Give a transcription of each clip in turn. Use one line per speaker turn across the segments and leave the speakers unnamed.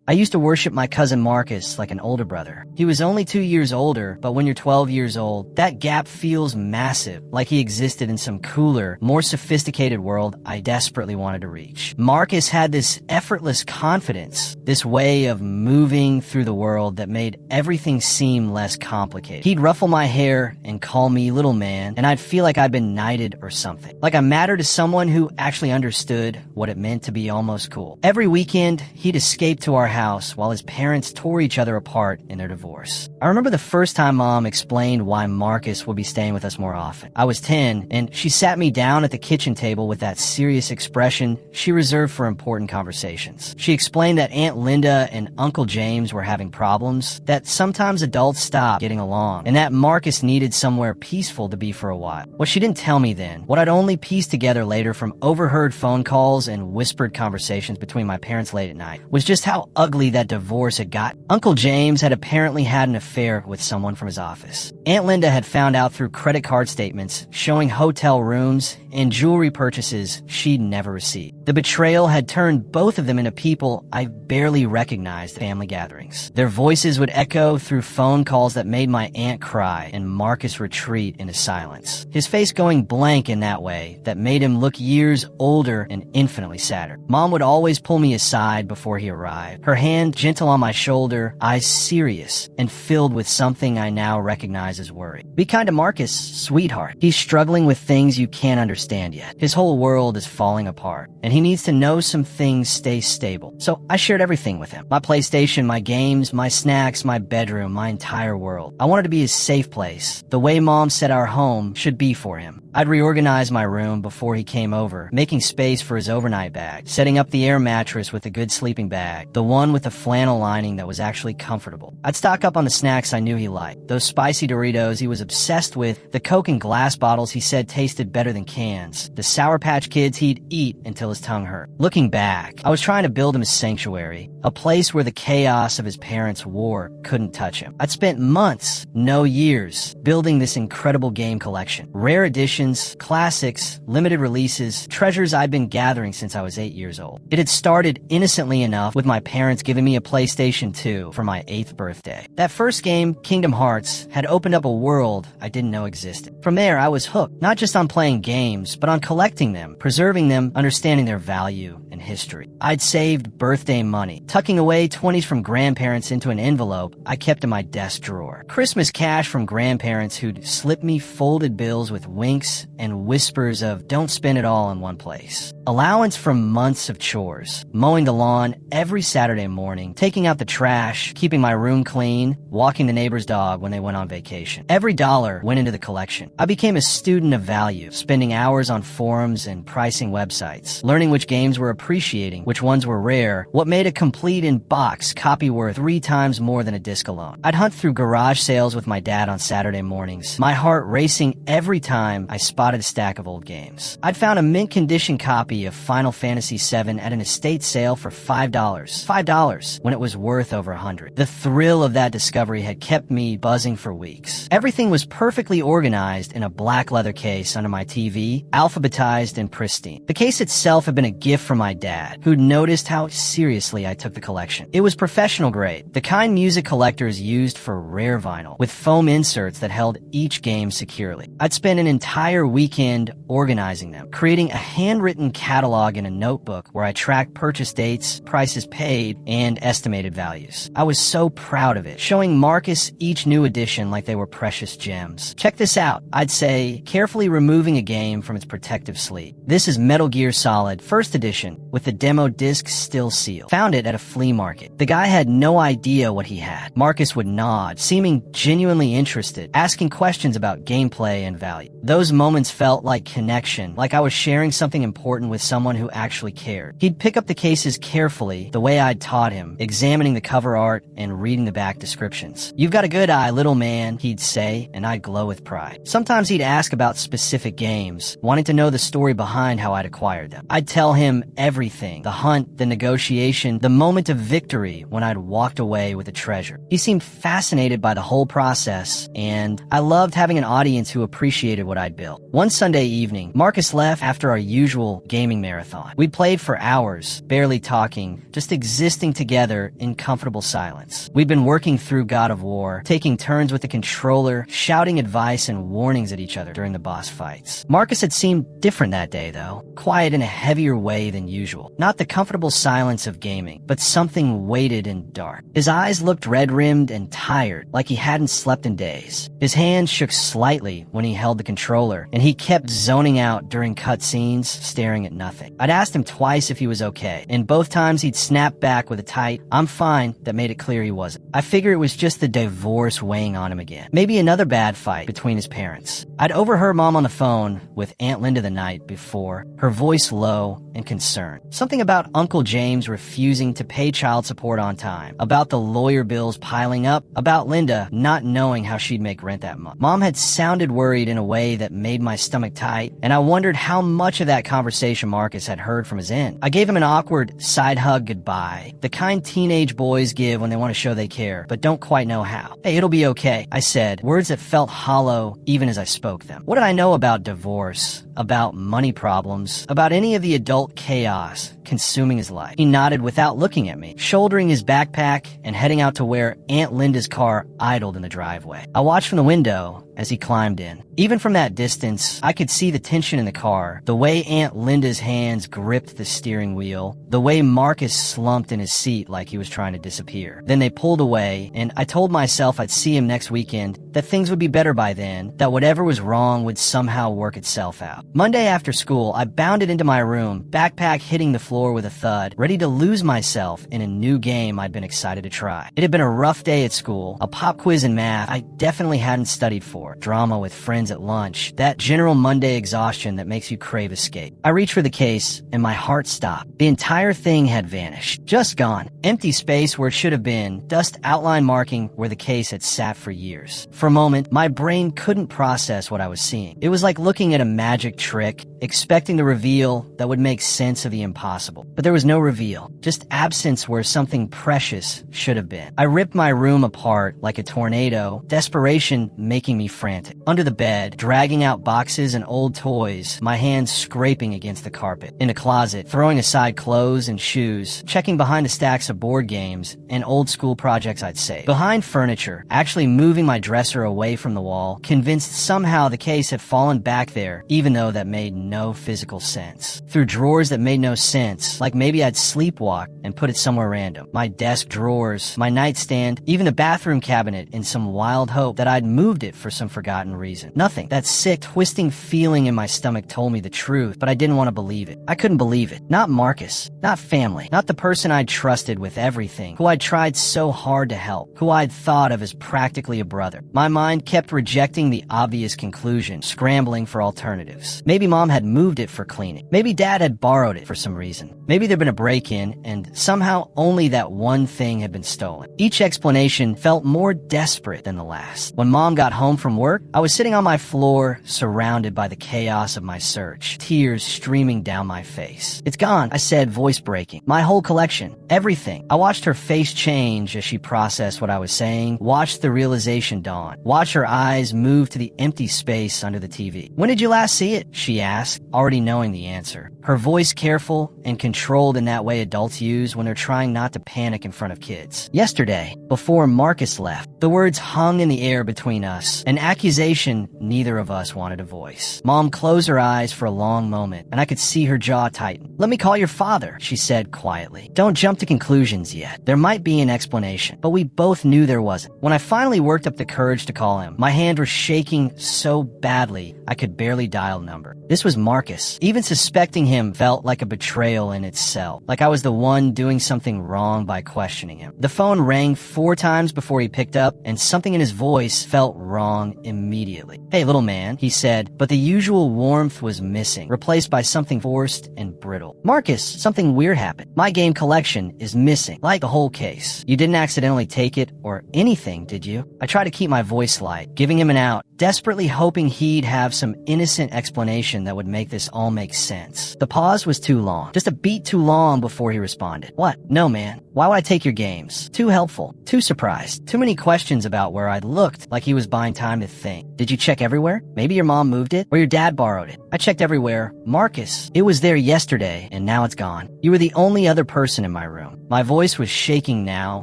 I used to worship my cousin Marcus like an older brother. He was only 2 years older, but when you're 12 years old, that gap feels massive, like he existed in some cooler, more sophisticated world I desperately wanted to reach. Marcus had this effortless confidence, this way of moving through the world that made everything seem less complicated. He'd ruffle my hair and call me little man, and I'd feel like I'd been knighted or something. Like I mattered to someone who actually understood what it meant to be almost cool. Every weekend, he'd escape to our house while his parents tore each other apart in their divorce. I remember the first time Mom explained why Marcus would be staying with us more often. I was 10, and she sat me down at the kitchen table with that serious expression she reserved for important conversations. She explained that Aunt Linda and Uncle James were having problems, that sometimes adults stopped getting along, and that Marcus needed somewhere peaceful to be for a while. What she didn't tell me then, what I'd only pieced together later from overheard phone calls and whispered conversations between my parents late at night, was just how ugly that divorce had got. Uncle James had apparently had an affair with someone from his office. Aunt Linda had found out through credit card statements showing hotel rooms and jewelry purchases she'd never received. The betrayal had turned both of them into people I barely recognized at family gatherings. Their voices would echo through phone calls that made my aunt cry and Marcus retreat into silence, his face going blank in that way that made him look years older and infinitely sadder. Mom would always pull me aside before he arrived, her hand gentle on my shoulder, eyes serious and filled with something I now recognize as worry. Be kind to Marcus, sweetheart. He's struggling with things you can't understand yet. His whole world is falling apart, and he needs to know some things stay stable. So I shared everything with him. My PlayStation, my games, my snacks, my bedroom, my entire world. I wanted to be his safe place, the way Mom said our home should be for him. I'd reorganize my room before he came over, making space for his overnight bag, setting up the air mattress with a good sleeping bag, the one with the flannel lining that was actually comfortable. I'd stock up on the snacks I knew he liked, those spicy Doritos he was obsessed with, the Coke and glass bottles he said tasted better than cans, the Sour Patch Kids he'd eat until his tongue hurt. Looking back, I was trying to build him a sanctuary, a place where the chaos of his parents' war couldn't touch him. I'd spent months, no years, building this incredible game collection. Rare editions, classics, limited releases, treasures I'd been gathering since I was 8 years old. It had started innocently enough with my parents giving me a PlayStation 2 for my 8th birthday. That first game, Kingdom Hearts, had opened up a world I didn't know existed. From there, I was hooked, not just on playing games, but on collecting them, preserving them, understanding their value and history. I'd saved birthday money, tucking away 20s from grandparents into an envelope I kept in my desk drawer. Christmas cash from grandparents who'd slip me folded bills with winks and whispers of don't spend it all in one place. Allowance from months of chores, mowing the lawn every Saturday morning, taking out the trash, keeping my room clean, walking the neighbor's dog when they went on vacation. Every dollar went into the collection. I became a student of value, spending hours on forums and pricing websites, learning which games were appreciating, which ones were rare, what made a complete in-box copy worth 3 times more than a disc alone. I'd hunt through garage sales with my dad on Saturday mornings, my heart racing every time I spotted a stack of old games. I'd found a mint-condition copy of Final Fantasy VII at an estate sale for $5. $5 when it was worth over $100. The thrill of that discovery had kept me buzzing for weeks. Everything was perfectly organized in a black leather case under my TV, alphabetized and pristine. The case itself had been a gift from my dad, who'd noticed how seriously I took the collection. It was professional grade, the kind music collectors used for rare vinyl, with foam inserts that held each game securely. I'd spend an entire weekend organizing them, creating a handwritten catalog in a notebook where I tracked purchase dates, prices paid, and estimated values. I was so proud of it, showing Marcus each new edition like they were precious gems. Check this out, I'd say, carefully removing a game from its protective sleeve. This is Metal Gear Solid, first edition, with the demo disc still sealed. Found it at a flea market. The guy had no idea what he had. Marcus would nod, seeming genuinely interested, asking questions about gameplay and value. Those moments felt like connection, like I was sharing something important with someone who actually cared. He'd pick up the cases carefully, the way I'd taught him, examining the cover art and reading the back descriptions. "You've got a good eye, little man," he'd say, and I'd glow with pride. Sometimes he'd ask about specific games, wanting to know the story behind how I'd acquired them. I'd tell him every everything. The hunt, the negotiation, the moment of victory when I'd walked away with a treasure. He seemed fascinated by the whole process, and I loved having an audience who appreciated what I'd built. One Sunday evening, Marcus left after our usual gaming marathon. We played for hours, barely talking, just existing together in comfortable silence. We'd been working through God of War, taking turns with the controller, shouting advice and warnings at each other during the boss fights. Marcus had seemed different that day, though. Quiet in a heavier way than usual. Not the comfortable silence of gaming, but something weighted and dark. His eyes looked red-rimmed and tired, like he hadn't slept in days. His hands shook slightly when he held the controller, and he kept zoning out during cutscenes, staring at nothing. I'd asked him twice if he was okay, and both times he'd snapped back with a tight, "I'm fine," that made it clear he wasn't. I figure it was just the divorce weighing on him again. Maybe another bad fight between his parents. I'd overheard Mom on the phone with Aunt Linda the night before, her voice low and concerned. Something about Uncle James refusing to pay child support on time, about the lawyer bills piling up, about Linda not knowing how she'd make rent that month. Mom had sounded worried in a way that made my stomach tight, and I wondered how much of that conversation Marcus had heard from his end. I gave him an awkward side hug goodbye, the kind teenage boys give when they want to show they care, but don't quite know how. "Hey, it'll be okay," I said, words that felt hollow even as I spoke them. What did I know about divorce, about money problems, about any of the adult chaos consuming his life? He nodded without looking at me, shouldering his backpack and heading out to where Aunt Linda's car idled in the driveway. I watched from the window as he climbed in. Even from that distance, I could see the tension in the car, the way Aunt Linda's hands gripped the steering wheel, the way Marcus slumped in his seat like he was trying to disappear. Then they pulled away, and I told myself I'd see him next weekend, that things would be better by then, that whatever was wrong would somehow work itself out. Monday after school, I bounded into my room, backpack hitting the floor with a thud, ready to lose myself in a new game I'd been excited to try. It had been a rough day at school, a pop quiz in math I definitely hadn't studied for, drama with friends at lunch, that general Monday exhaustion that makes you crave escape. I reached for the case, and my heart stopped. The entire thing had vanished. Just gone. Empty space where it should have been, dust outline marking where the case had sat for years. For a moment, my brain couldn't process what I was seeing. It was like looking at a magic trick, expecting the reveal that would make sense of the impossible. But there was no reveal, just absence where something precious should have been. I ripped my room apart like a tornado, desperation making me frantic. Under the bed, dragging out boxes and old toys, my hands scraping against the carpet. In a closet, throwing aside clothes and shoes, checking behind the stacks of board games and old school projects I'd saved. Behind furniture, actually moving my dresser away from the wall, convinced somehow the case had fallen back there, even though that made no physical sense. Through drawers that made no sense, like maybe I'd sleepwalked and put it somewhere random. My desk drawers, my nightstand, even the bathroom cabinet in some wild hope that I'd moved it for some forgotten reason. Nothing. That sick, twisting feeling in my stomach told me the truth, but I didn't want to believe it. I couldn't believe it. Not Marcus. Not family. Not the person I'd trusted with everything, who I'd tried so hard to help, who I'd thought of as practically a brother. My mind kept rejecting the obvious conclusion, scrambling for alternatives. Maybe Mom had moved it for cleaning. Maybe Dad had borrowed it for some reason. Maybe there'd been a break-in, and somehow only that one thing had been stolen. Each explanation felt more desperate than the last. When Mom got home from work, I was sitting on my floor, surrounded by the chaos of my search, tears streaming down my face. "It's gone," I said, voice breaking. "My whole collection. Everything." I watched her face change as she processed what I was saying, watched the realization dawn, watched her eyes move to the empty space under the TV. "When did you last see it?" she asked, already knowing the answer. Her voice careful and controlled in that way adults use when they're trying not to panic in front of kids. "Yesterday, before Marcus left." The words hung in the air between us, an accusation neither of us wanted to voice. Mom closed her eyes for a long moment, and I could see her jaw tighten. "Let me call your father," she said quietly. "Don't jump to conclusions yet. There might be an explanation." But we both knew there wasn't. When I finally worked up the courage to call him, my hand was shaking so badly I could barely dial the number. This was Marcus. Even suspecting him felt like a betrayal in itself, like I was the one doing something wrong by questioning him. The phone rang 4 times before he picked up, and something in his voice felt wrong immediately. "Hey, little man," he said, but the usual warmth was missing, replaced by something forced and brittle. "Marcus, something weird happened. My game collection is missing, like the whole case. You didn't accidentally take it or anything, did you?" I tried to keep my voice light, giving him an out, desperately hoping he'd have some innocent explanation that would make this all make sense. The pause was too long, just a beat too long before he responded. What? No, man. Why would I take your games? Too helpful. Too surprised. Too many questions about where I'd looked, like he was buying time to think. Did you check everywhere? Maybe your mom moved it, or your dad borrowed it. I checked everywhere. Marcus, it was there yesterday, and now it's gone. You were the only other person in my room. My voice was shaking now,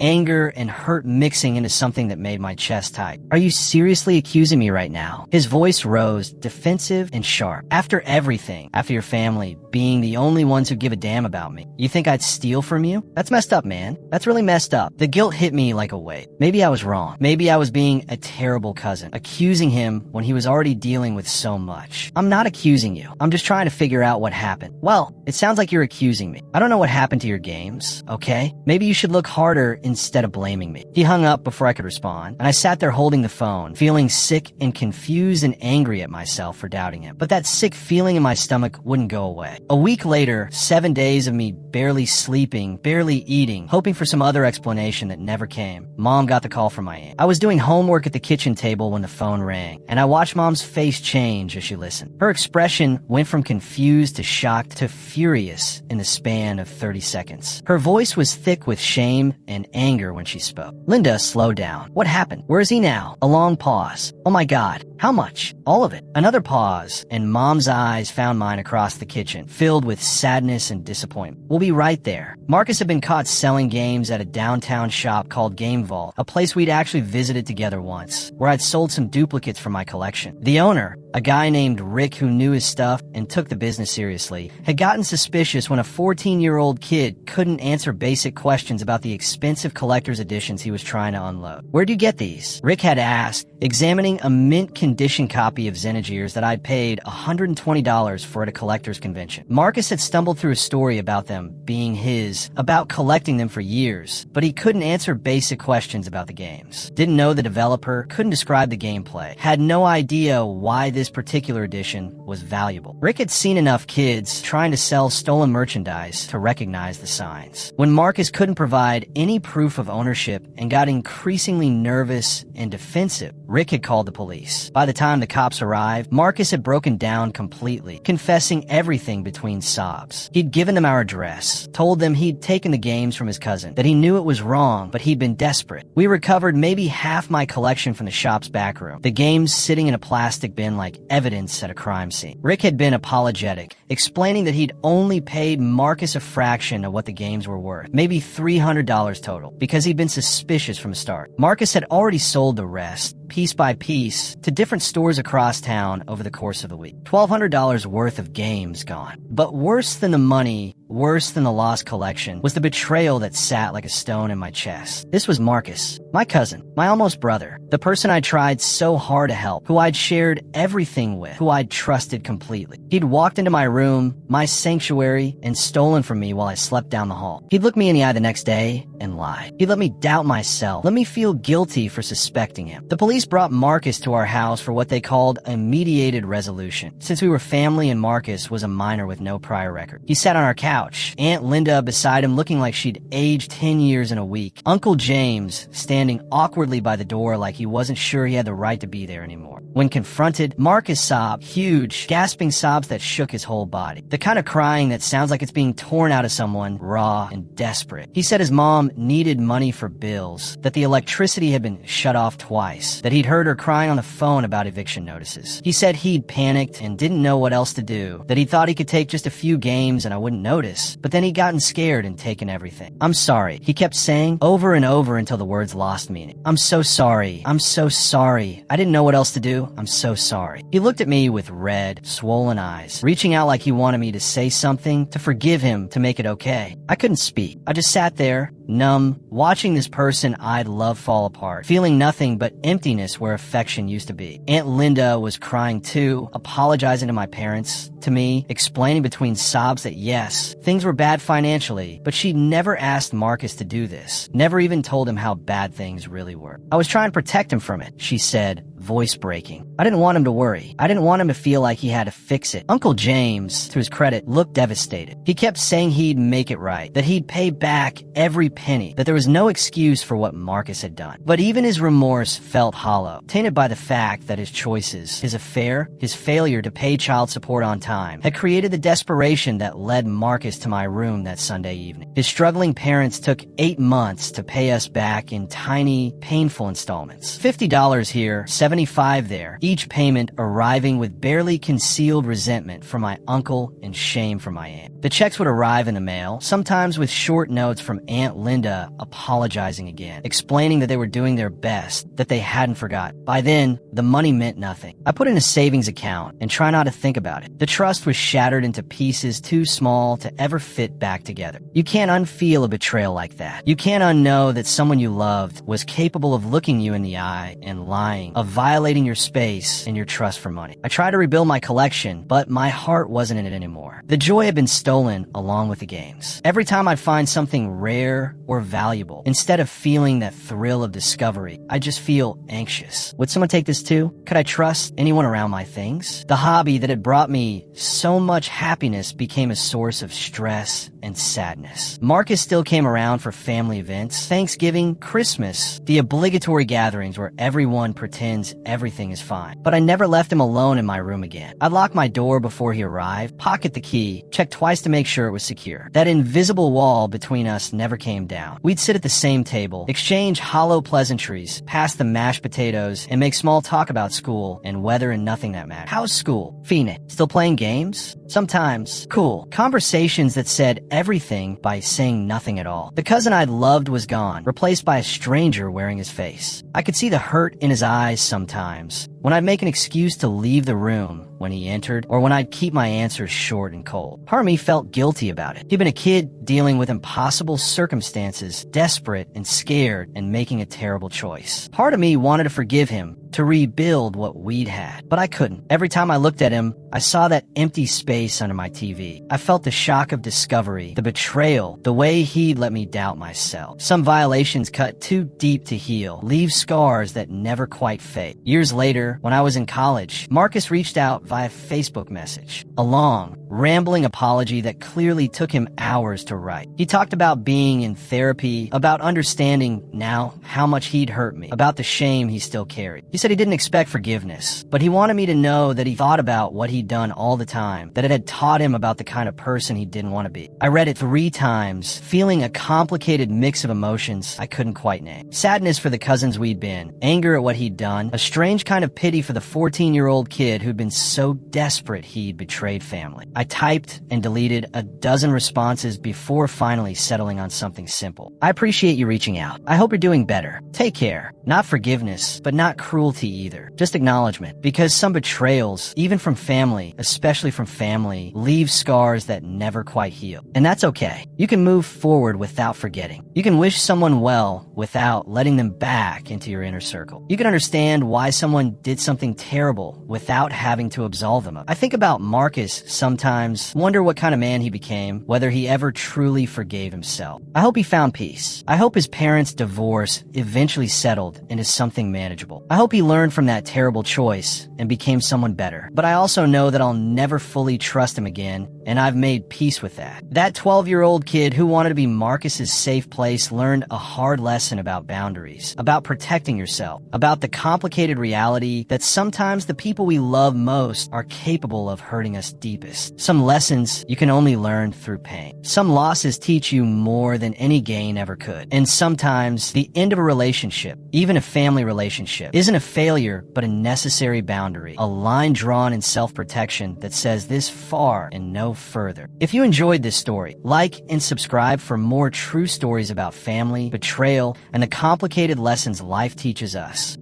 anger and hurt mixing into something that made my chest tight. Are you seriously accusing me right now? His voice rose, defensive and sharp. After everything, after your family being the only ones who give a damn about me, you think I'd steal from you? That's messed up, man. That's really messed up. The guilt hit me like a weight. Maybe I was wrong. Maybe I was being a terrible cousin, accusing him when he was already dealing with so much. I'm not accusing you. I'm just trying to figure out what happened. Well, it sounds like you're accusing me. I don't know what happened to your games, okay? Maybe you should look harder instead of blaming me. He hung up before I could respond, and I sat there holding the phone, feeling sick and confused and angry at myself for doubting him. But that sick feeling in my stomach wouldn't go away. A week later, 7 days of me barely sleeping, barely eating, hoping for some other explanation that never came. Mom got the call from my aunt. I was doing homework at the kitchen table when the phone rang, and I watched Mom's face change as she listened. Her expression went from confused to shocked to furious in the span of 30 seconds. Her voice was thick with shame and anger when she spoke. Linda, slow down. What happened? Where is he now? A long pause. Oh my God. How much? All of it. Another pause, and Mom's eyes found mine across the kitchen, filled with sadness and disappointment. We'll be right there. Marcus had been caught selling games at a downtown shop called Game Vault, a place we'd actually visited together once, where I'd sold some duplicates from my collection. The owner, a guy named Rick who knew his stuff and took the business seriously, had gotten suspicious when a 14-year-old kid couldn't answer basic questions about the expensive collector's editions he was trying to unload. Where'd you get these? Rick had asked, examining a mint condition copy of Xenogears that I'd paid $120 for at a collector's convention. Marcus had stumbled through a story about them being his, about collecting them for years, but he couldn't answer basic questions about the games. Didn't know the developer, couldn't describe the gameplay, had no idea why this particular edition was valuable. Rick had seen enough kids trying to sell stolen merchandise to recognize the signs. When Marcus couldn't provide any proof of ownership and got increasingly nervous and defensive, Rick had called the police. By the time the cops arrived, Marcus had broken down completely, confessing everything between sobs. He'd given them our address, told them he'd taken the games from his cousin, that he knew it was wrong, but he'd been desperate. We recovered maybe half my collection from the shop's back room, the games sitting in a plastic bin like evidence at a crime scene. Rick had been apologetic, explaining that he'd only paid Marcus a fraction of what the games were worth, maybe $300 total, because he'd been suspicious from the start. Marcus had already sold the rest, piece by piece, to different stores across town over the course of the week. $1,200 worth of games gone. But worse than the money, worse than the lost collection, was the betrayal that sat like a stone in my chest. This was Marcus, my cousin, my almost brother, the person I tried so hard to help, who I'd shared everything with, who I'd trusted completely. He'd walked into my room, my sanctuary, and stolen from me while I slept down the hall. He'd look me in the eye the next day and lie. He'd let me doubt myself, let me feel guilty for suspecting him. The police brought Marcus to our house for what they called a mediated resolution, since we were family and Marcus was a minor with no prior record. He sat on our couch, Aunt Linda beside him looking like she'd aged 10 years in a week, Uncle James standing awkwardly by the door like he wasn't sure he had the right to be there anymore. When confronted, Marcus sobbed, huge, gasping sobs that shook his whole body. The kind of crying that sounds like it's being torn out of someone, raw and desperate. He said his mom needed money for bills, that the electricity had been shut off twice, that he'd heard her crying on the phone about eviction notices. He said he'd panicked and didn't know what else to do, that he thought he could take just a few games and I wouldn't notice, but then he'd gotten scared and taken everything. I'm sorry, he kept saying over and over until the words lost meaning. I'm so sorry. I'm so sorry. I didn't know what else to do. I'm so sorry. He looked at me with red, swollen eyes, reaching out like he wanted me to say something, to forgive him, to make it okay. I couldn't speak. I just sat there, numb, watching this person I'd loved fall apart, feeling nothing but emptiness where affection used to be. Aunt Linda was crying too, apologizing to my parents, to me, explaining between sobs that yes, things were bad financially, but she'd never asked Marcus to do this, never even told him how bad things really were. I was trying to protect him from it, she said, voice breaking. I didn't want him to worry. I didn't want him to feel like he had to fix it. Uncle James, to his credit, looked devastated. He kept saying he'd make it right, that he'd pay back every penny, that there was no excuse for what Marcus had done. But even his remorse felt hollow, tainted by the fact that his choices, his affair, his failure to pay child support on time, had created the desperation that led Marcus to my room that Sunday evening. His struggling parents took 8 months to pay us back in tiny, painful installments. $50 here, $75 there, each payment arriving with barely concealed resentment from my uncle and shame from my aunt. The checks would arrive in the mail, sometimes with short notes from Aunt Linda apologizing again, explaining that they were doing their best, that they hadn't forgotten. By then, the money meant nothing. I put in a savings account and try not to think about it. The trust was shattered into pieces too small to ever fit back together. You can't unfeel a betrayal like that. You can't unknow that someone you loved was capable of looking you in the eye and lying, of violating your space and your trust for money. I tried to rebuild my collection, but my heart wasn't in it anymore. The joy had been stolen along with the games. Every time I'd find something rare or valuable, instead of feeling that thrill of discovery, I'd just feel anxious. Would someone take this too? Could I trust anyone around my things? The hobby that had brought me so much happiness became a source of stress and sadness. Marcus still came around for family events, Thanksgiving, Christmas, the obligatory gatherings where everyone pretends everything is fine. But I never left him alone in my room again. I'd lock my door before he arrived, pocket the key, check twice to make sure it was secure. That invisible wall between us never came down. We'd sit at the same table, exchange hollow pleasantries, pass the mashed potatoes, and make small talk about school and weather and nothing that mattered. How's school? Phoenix. Still playing games? Sometimes. Cool. Conversations that said everything by saying nothing at all. The cousin I'd loved was gone, replaced by a stranger wearing his face. I could see the hurt in his eyes sometimes, when I'd make an excuse to leave the room when he entered, or when I'd keep my answers short and cold. Part of me felt guilty about it. He'd been a kid dealing with impossible circumstances, desperate and scared, and making a terrible choice. Part of me wanted to forgive him, to rebuild what we'd had, but I couldn't. Every time I looked at him, I saw that empty space under my TV. I felt the shock of discovery, the betrayal, the way he'd let me doubt myself. Some violations cut too deep to heal, leave scars that never quite fade. Years later, when I was in college, Marcus reached out via Facebook message. A long, rambling apology that clearly took him hours to write. He talked about being in therapy, about understanding now how much he'd hurt me, about the shame he still carried. He said he didn't expect forgiveness, but he wanted me to know that he thought about what he'd done all the time, that it had taught him about the kind of person he didn't want to be. I read it 3 times, feeling a complicated mix of emotions I couldn't quite name. Sadness for the cousins we'd been, anger at what he'd done, a strange kind of pity for the 14-year-old kid who'd been so desperate he'd betrayed family. I typed and deleted a dozen responses before finally settling on something simple. I appreciate you reaching out. I hope you're doing better. Take care. Not forgiveness, but not cruelty either. Just acknowledgement. Because some betrayals, even from family, especially from family, leave scars that never quite heal. And that's okay. You can move forward without forgetting. You can wish someone well without letting them back into your inner circle. You can understand why someone did something terrible without having to absolve them of it. I think about Marcus sometimes, wonder what kind of man he became, whether he ever truly forgave himself. I hope he found peace. I hope his parents' divorce eventually settled into something manageable. I hope he learned from that terrible choice and became someone better. But I also know that I'll never fully trust him again, and I've made peace with that. That 12-year-old kid who wanted to be Marcus's safe place learned a hard lesson about boundaries, about protecting yourself, about the complicated reality that sometimes the people we love most are capable of hurting us deepest. Some lessons you can only learn through pain. Some losses teach you more than any gain ever could. And sometimes the end of a relationship, even a family relationship, isn't a failure but a necessary boundary, a line drawn in self-protection that says this far and no further. If you enjoyed this story, like and subscribe for more true stories about family, betrayal, and the complicated lessons life teaches us.